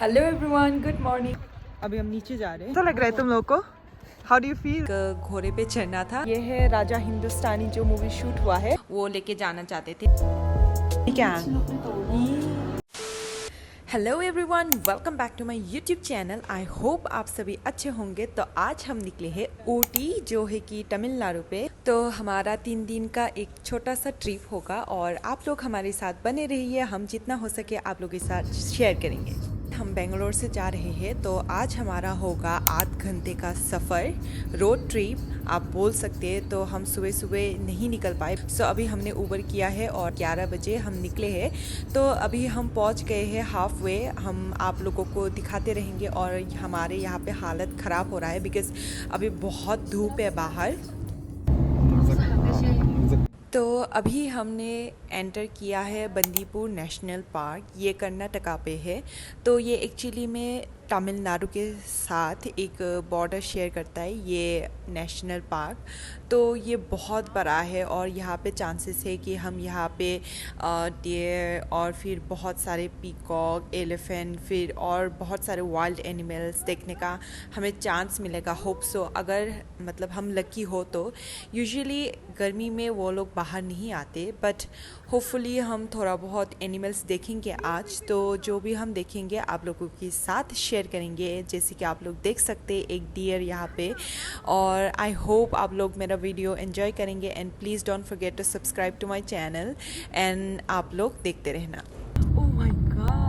Hello everyone, good morning. अभी हम नीचे जा रहे हैं। कैसा लग रहा है तुम लोग को? How do you feel? घोड़े पे चढ़ना था, ये है राजा हिंदुस्तानी जो मूवी शूट हुआ है। वो लेके जाना चाहते थे। क्या? Hello everyone, welcome back to my YouTube channel. I hope आप सभी अच्छे होंगे। तो आज हम निकले हैं ऊटी, जो है कि तमिलनाडु पे। तो हमारा 3 दिन का एक छोटा सा ट्रिप होगा और आप लोग हमारे साथ बने रहिए। हम जितना हो सके आप लोगों के साथ शेयर करेंगे। हम बेंगलोर से जा रहे हैं, तो आज हमारा होगा 8 घंटे का सफ़र, रोड ट्रिप आप बोल सकते हैं। तो हम सुबह सुबह नहीं निकल पाए, सो अभी हमने ऊबर किया है और 11 बजे हम निकले हैं। तो अभी हम पहुंच गए हैं हाफ वे। हम आप लोगों को दिखाते रहेंगे और हमारे यहाँ पे हालत ख़राब हो रहा है बिकॉज़ अभी बहुत धूप है बाहर। तो अभी हमने एंटर किया है बंदीपुर नेशनल पार्क। ये कर्नाटका पे है। तो ये एक्चुअली में तमिलनाडु के साथ एक बॉर्डर शेयर करता है ये नेशनल पार्क। तो ये बहुत बड़ा है और यहाँ पे चांसेस है कि हम यहाँ पे डियर और फिर बहुत सारे पीकॉक, एलिफेंट, फिर और बहुत सारे वाइल्ड एनिमल्स देखने का हमें चांस मिलेगा। होप सो, अगर मतलब हम लकी हो तो। यूजुअली गर्मी में वो लोग बाहर नहीं आते, बट होपफुली हम थोड़ा बहुत एनिमल्स देखेंगे आज। तो जो भी हम देखेंगे आप लोगों के साथ शेयर करेंगे। जैसे कि आप लोग देख सकते हैं एक डियर यहाँ पे। और आई होप आप लोग मेरा वीडियो एंजॉय करेंगे and please don't forget to subscribe to my channel and आप लोग देखते रहना। Oh my god,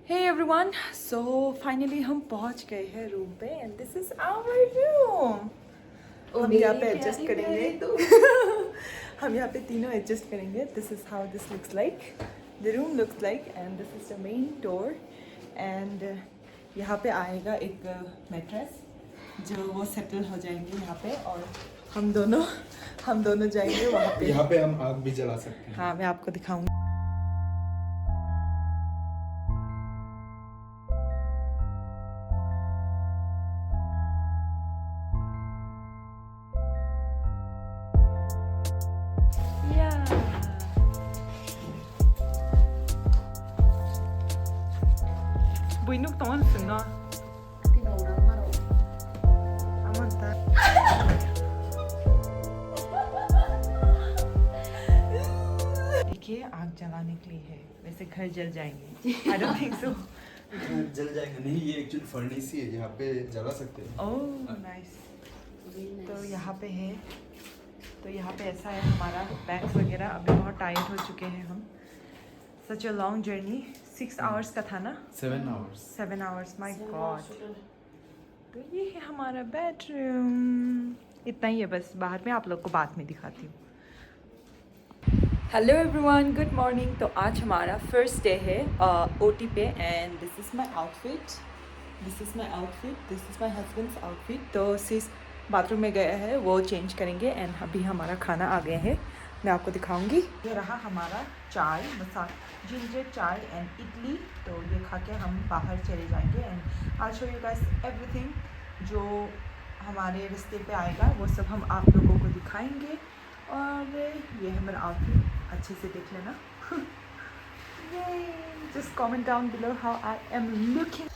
everyone. So finally हम पहुंच गए हैं रूम पे and this is our room. हम यहाँ पे एडजस्ट करेंगे। हम यहाँ पे तीनों एडजस्ट करेंगे। This is how this looks like, the room looks like and this is the main door. And यहाँ पे आएगा एक मैट्रेस जो वो सेटल हो जाएंगे यहाँ पे, और हम दोनों जाएंगे वहाँ पे। यहाँ पे हम आग भी जला सकते हैं। हाँ, मैं आपको दिखाऊंगी। Buinuk tongan sunga. Amanta. देखिए, आग जलाने के लिए है। वैसे घर जल जाएंगे। I don't think so. जल जाएगा नहीं, ये एक्चुअली फर्नेस ही है, यहाँ पे जला सकते हैं। Oh nice. तो यहाँ पे है। तो यहाँ पे ऐसा है हमारा बैग्स वगैरह। अभी बहुत टायर्ड हो चुके हैं हम। Such a long journey. 6 hours का था ना? 7 hours. 7 hours, my God. तो ये है हमारा बेडरूम। इतना ही है बस, बाहर में आप लोग को बाद में दिखाती हूँ। Hello everyone, good morning. तो आज हमारा फर्स्ट डे है ओटी पे and this is my outfit, this is my husbands outfit. तो सिस बाथरूम में गया है, वो चेंज करेंगे एंड अभी हमारा खाना आ गया है, मैं आपको दिखाऊंगी। ये रहा हमारा चाय, मसाला जिंजर चाय एंड इडली। तो ये खा के हम बाहर चले जाएंगे and I show you guys everything जो हमारे रास्ते पे आएगा, वो सब हम आप लोगों को दिखाएंगे। और ये है मेरा आउटफिट, अच्छे से देख लेना। Just comment down below how I am looking.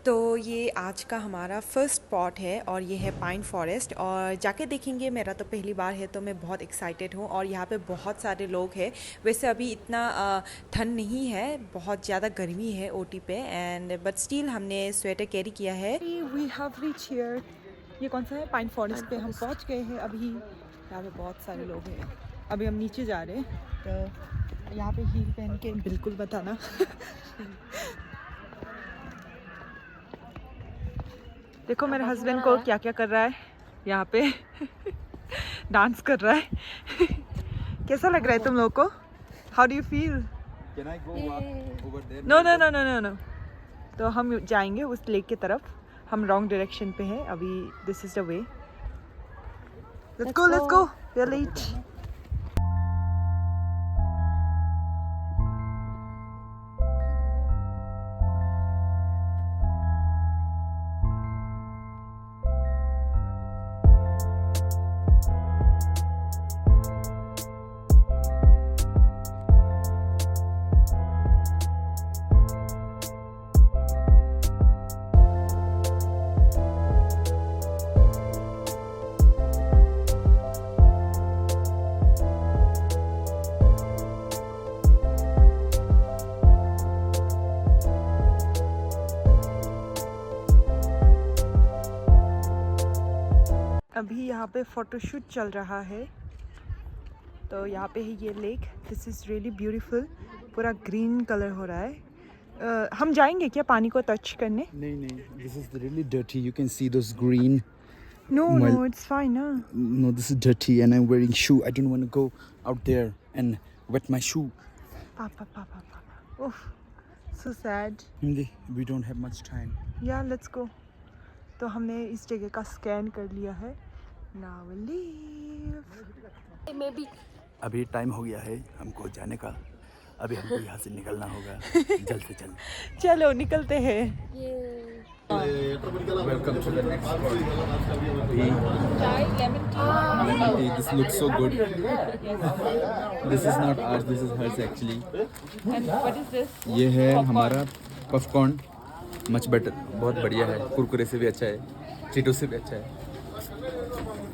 तो ये आज का हमारा फर्स्ट स्पॉट है और ये है पाइन फॉरेस्ट, और जाके देखेंगे। मेरा तो पहली बार है तो मैं बहुत एक्साइटेड हूँ। और यहाँ पे बहुत सारे लोग हैं। वैसे अभी इतना ठंड नहीं है, बहुत ज़्यादा गर्मी है ओटी पे एंड बट स्टिल हमने स्वेटर कैरी किया है। We have reach here. ये कौन सा है? पाइन फॉरेस्ट पे हम पहुँच गए हैं अभी। यहाँ पे बहुत सारे लोग हैं। अभी हम नीचे जा रहे हैं, तो यहाँ पे हील पहन के बिल्कुल बताना। देखो मेरे हस्बैंड को क्या क्या कर रहा है यहाँ पे। डांस कर रहा है। कैसा लग रहा है तुम लोग को? How do you feel? Can I go over there? No no no no no no. तो हम जाएंगे उस लेक की तरफ। हम रॉन्ग डायरेक्शन पे हैं अभी। This is the way. Let's go let's go, we are late. अभी यहाँ पे फोटोशूट चल रहा है। तो यहाँ पे है ये lake. This is really beautiful. पूरा ग्रीन कलर हो रहा है। हम जाएंगे क्या पानी को टच करने? नहीं, this is really dirty. You can see those green. No Well- no it's fine ना। No, this is dirty, and I'm wearing shoe. I don't want to go out there and wet my shoe. पापा पापा पापा, oh so sad. We don't have much time. या let's go. तो हमने इस जगह का स्कैन कर लिया है। Now we leave. Maybe अभी टाइम हो गया है हमको जाने का। अभी हमको यहाँ से निकलना होगा जल्द से जल्द। चलो निकलते हैं। Welcome to the next spot. चाय lemon tea. This looks so good. This is not ours. This is hers actually. And what is this? ये है हमारा पॉपकॉर्न। मच बेटर, बहुत बढ़िया है। कुरकुरे से भी अच्छा है, चीटो से भी अच्छा है।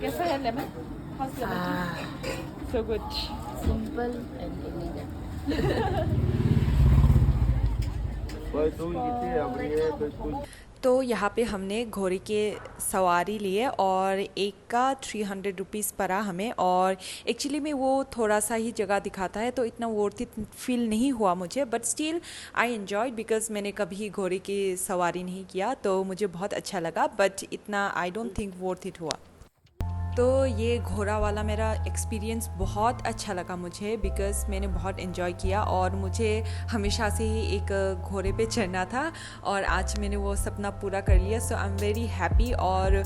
कैसा है lemon? House lemon? So good. Simple and elegant. तो यहाँ पे हमने घोड़े के सवारी लिए और एक का 300 रुपीज़ पड़ा हमें। और एक्चुअली में वो थोड़ा सा ही जगह दिखाता है तो इतना वर्थ इट फील नहीं हुआ मुझे, but still I enjoyed because मैंने कभी घोड़े की सवारी नहीं किया तो मुझे बहुत अच्छा लगा, बट इतना I don't think worth it हुआ। तो ये घोड़ा वाला मेरा एक्सपीरियंस बहुत अच्छा लगा मुझे बिकॉज़ मैंने बहुत इन्जॉय किया और मुझे हमेशा से ही एक घोड़े पे चढ़ना था और आज मैंने वो सपना पूरा कर लिया। सो आई एम वेरी हैप्पी और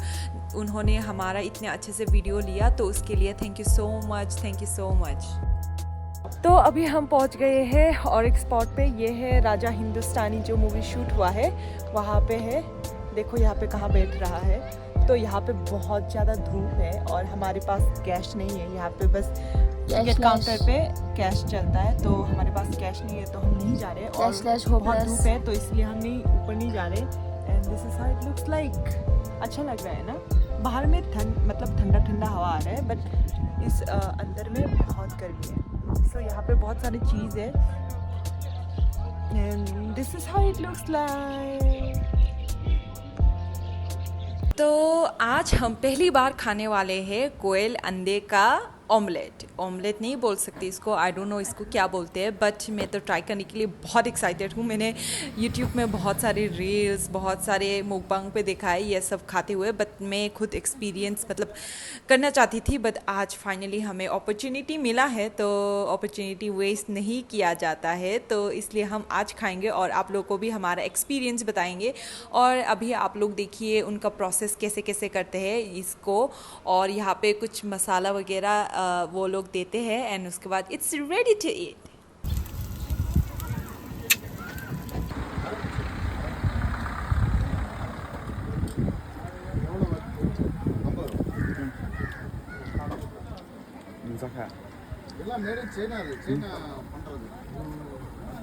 उन्होंने हमारा इतने अच्छे से वीडियो लिया तो उसके लिए thank you so much, thank you so much. तो अभी हम पहुंच गए हैं और एक स्पॉट पे। ये है राजा हिंदुस्तानी जो मूवी शूट हुआ है वहाँ पे है। देखो यहाँ पे कहाँ बैठ रहा है। तो यहाँ पे बहुत ज़्यादा धूप है और हमारे पास कैश नहीं है। यहाँ पे बस टिकट काउंटर पे कैश चलता है तो हमारे पास कैश नहीं है तो हम नहीं जा रहे और बहुत धूप है तो इसलिए हम नहीं ऊपर नहीं जा रहे। And this is how it looks like. अच्छा लग रहा है ना। बाहर में मतलब ठंडा ठंडा हवा आ रहा है बट इस अंदर में बहुत गर्मी है। सो यहाँ पे बहुत सारी चीज़ है and this is how it looks like. तो आज हम पहली बार खाने वाले हैं कोयल अंडे का ऑमलेट। ऑमलेट नहीं बोल सकती इसको, आई डोंट नो इसको क्या बोलते हैं, बट मैं तो ट्राई करने के लिए बहुत एक्साइटेड हूँ। मैंने यूट्यूब में बहुत सारे रील्स, बहुत सारे मुकबांग पे देखा है ये सब खाते हुए, बट मैं खुद एक्सपीरियंस मतलब करना चाहती थी। बट आज फाइनली हमें अपॉर्चुनिटी मिला है तो अपॉर्चुनिटी वेस्ट नहीं किया जाता है, तो इसलिए हम आज खाएंगे और आप लोग को भी हमारा एक्सपीरियंस बताएंगे। और अभी आप लोग देखिए उनका प्रोसेस कैसे कैसे करते हैं इसको, और यहाँ पे कुछ मसाला वगैरह वो लोग देते हैं एंड उसके बाद इट्स रेडी टू ईट। எல்லாம் மேட் இன் சைனா. அது சைனா பண்றது.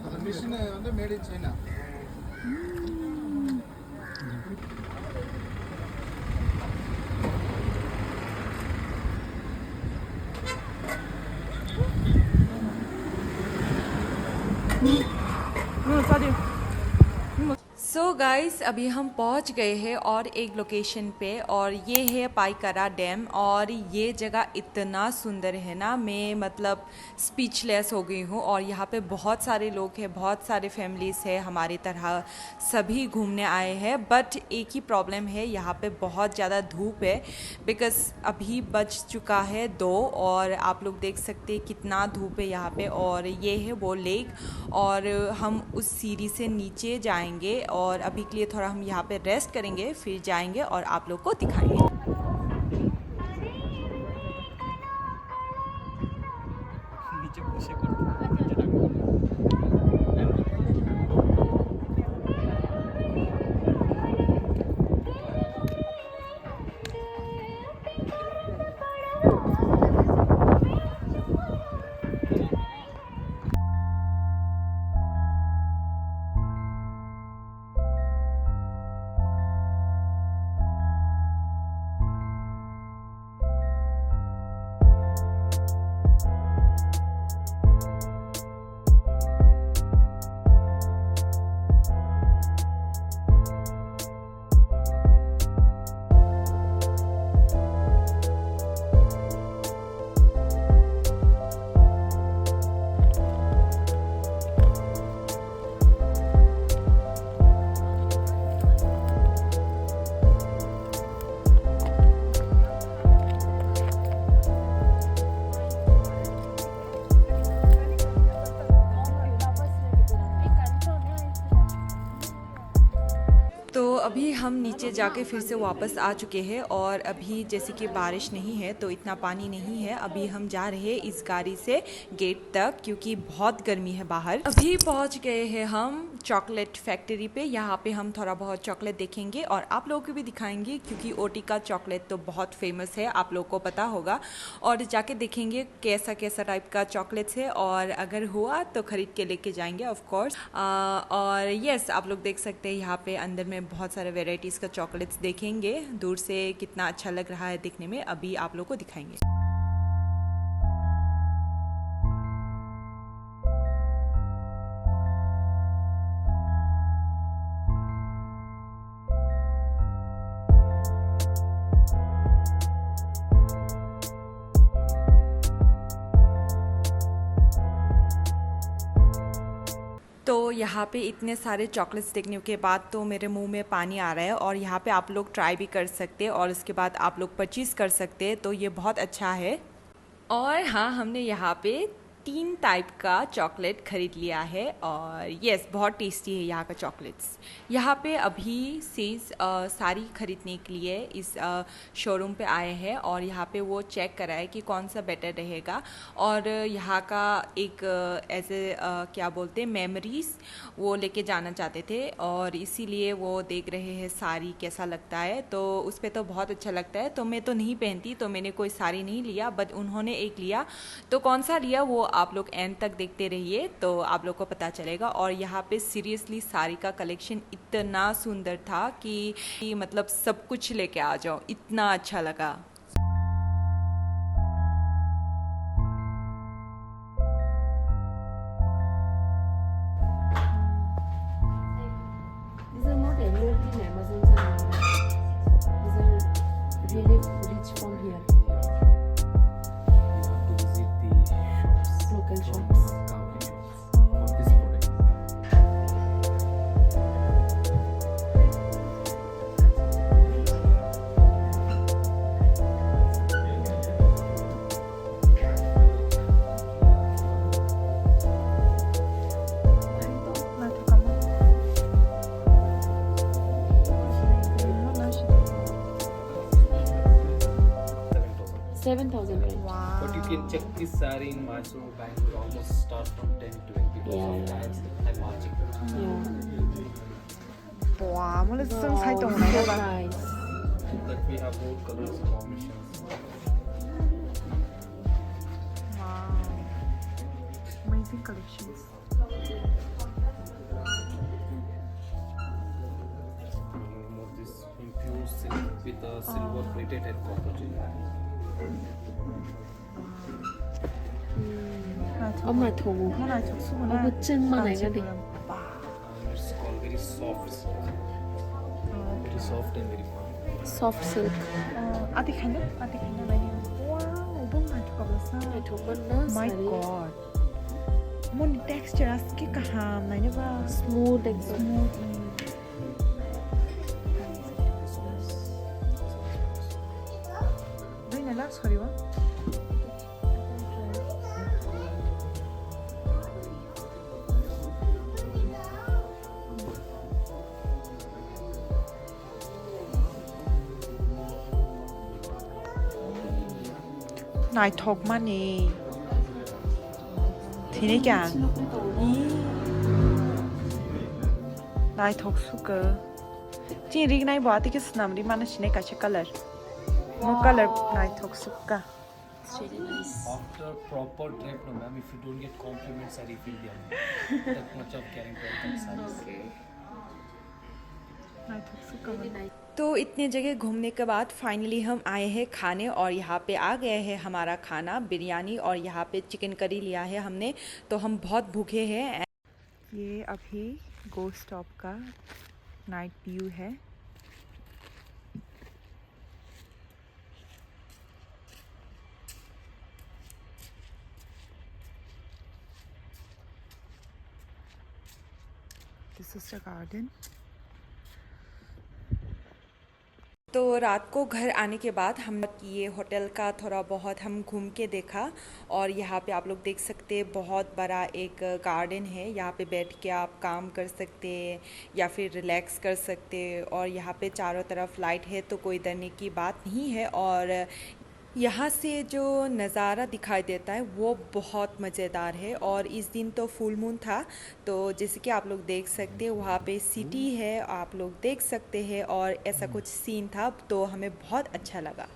அந்த மிஷின் வந்து made in China. So guys अभी हम पहुंच गए हैं और एक लोकेशन पे, और ये है पाइकरा डैम। और ये जगह इतना सुंदर है ना, मैं मतलब स्पीचलेस हो गई हूँ। और यहाँ पे बहुत सारे लोग हैं, बहुत सारे फैमिलीज़ हैं हमारी तरह, सभी घूमने आए हैं। बट एक ही प्रॉब्लम है, यहाँ पे बहुत ज़्यादा धूप है, बिकॉज़ अभी बज चुका है 2 और आप लोग देख सकते हैं कितना धूप है यहाँ पे। और ये है वो लेक, और हम उस सीढ़ी से नीचे जाएंगे और अभी के लिए थोड़ा हम यहाँ पे रेस्ट करेंगे, फिर जाएंगे और आप लोग को दिखाएंगे। तो अभी हम नीचे जाके फिर से वापस आ चुके हैं, और अभी जैसे कि बारिश नहीं है तो इतना पानी नहीं है। अभी हम जा रहे हैं इस गाड़ी से गेट तक, क्योंकि बहुत गर्मी है बाहर। अभी पहुंच गए हैं हम चॉकलेट फैक्ट्री पे। यहाँ पे हम थोड़ा बहुत चॉकलेट देखेंगे और आप लोगों को भी दिखाएंगे, क्योंकि ओटी का चॉकलेट तो बहुत फेमस है, आप लोगों को पता होगा। और जाके देखेंगे कैसा कैसा टाइप का चॉकलेट्स है, और अगर हुआ तो ख़रीद के लेके जाएंगे ऑफ कोर्स। और यस, आप लोग देख सकते हैं यहाँ पे अंदर में बहुत सारे वेराइटीज़ का चॉकलेट्स देखेंगे। दूर से कितना अच्छा लग रहा है देखने में, अभी आप लोग को दिखाएंगे। तो यहाँ पे इतने सारे चॉकलेट्स देखने के बाद तो मेरे मुंह में पानी आ रहा है। और यहाँ पे आप लोग ट्राई भी कर सकते हैं और उसके बाद आप लोग परचेज़ कर सकते हैं, तो ये बहुत अच्छा है। और हाँ, हमने यहाँ पे 3 टाइप का चॉकलेट ख़रीद लिया है, और यस बहुत टेस्टी है यहाँ का चॉकलेट्स। यहाँ पे अभी सेज साड़ी ख़रीदने के लिए इस शोरूम पे आए हैं, और यहाँ पे वो चेक करा है कि कौन सा बेटर रहेगा। और यहाँ का एक ऐसे क्या बोलते हैं मेमोरीज़ वो लेके जाना चाहते थे, और इसीलिए वो देख रहे हैं साड़ी कैसा लगता है। तो उस पर तो बहुत अच्छा लगता है, तो मैं तो नहीं पहनती, तो मैंने कोई साड़ी नहीं लिया, बट उन्होंने एक लिया। तो कौन सा लिया वो आप लोग एंड तक देखते रहिए, तो आप लोग को पता चलेगा। और यहाँ पे सीरियसली साड़ी का कलेक्शन इतना सुंदर था कि मतलब सब कुछ लेके आ जाओ, इतना अच्छा लगा। These are not available in Amazon. These are really rich from here. You have to visit the shops. Local from, shops. Kauri shops for this product. $7,000, right? But you can check this saree in Mysore, Bangalore, almost start from 10 to 20 because of tax and margin. Yeah. 와, 아무래도 Wow, so nice. That we have more colors combinations. Amazing collections. More this infused silk with a silver plated and copper chain. 엄마 도구. 하나 적수구나. 어머, 찐만 애가리. It's called very soft silk. Very soft and very firm. Soft silk. आती खाना मैंने wow बहुत night कपड़ा I सा took one na my sari. god mon texture as के कहाँ मैंने बा Smooth एकदम. नहीं ना सॉरी वा 나이 턱만이 되니까 나이 턱수가 지 rig 나이 बात के सुनामरी माना शिने का कलर वो कलर नाई 턱수가 It's really nice. After proper drape, no ma'am, if you don't get compliments, I refill them. That much of carrying product sarees. नाई 턱수가 Really nice. तो इतने जगह घूमने के बाद फाइनली हम आए हैं खाने और यहाँ पे आ गए हैं हमारा खाना बिरयानी और यहाँ पे चिकन करी लिया है हमने तो हम बहुत भूखे हैं। ये अभी गोस्ट स्टॉप का नाइट व्यू है। This is the garden. तो रात को घर आने के बाद हम ये होटल का थोड़ा बहुत हम घूम के देखा और यहाँ पे आप लोग देख सकते हैं बहुत बड़ा एक गार्डन है। यहाँ पे बैठ के आप काम कर सकते हैं या फिर रिलैक्स कर सकते हैं और यहाँ पे चारों तरफ लाइट है तो कोई डरने की बात नहीं है। और यहाँ से जो नज़ारा दिखाई देता है वो बहुत मज़ेदार है। और इस दिन तो फुल मून था तो जैसे कि आप लोग देख सकते हैं वहाँ पे सिटी है आप लोग देख सकते हैं और ऐसा कुछ सीन था तो हमें बहुत अच्छा लगा।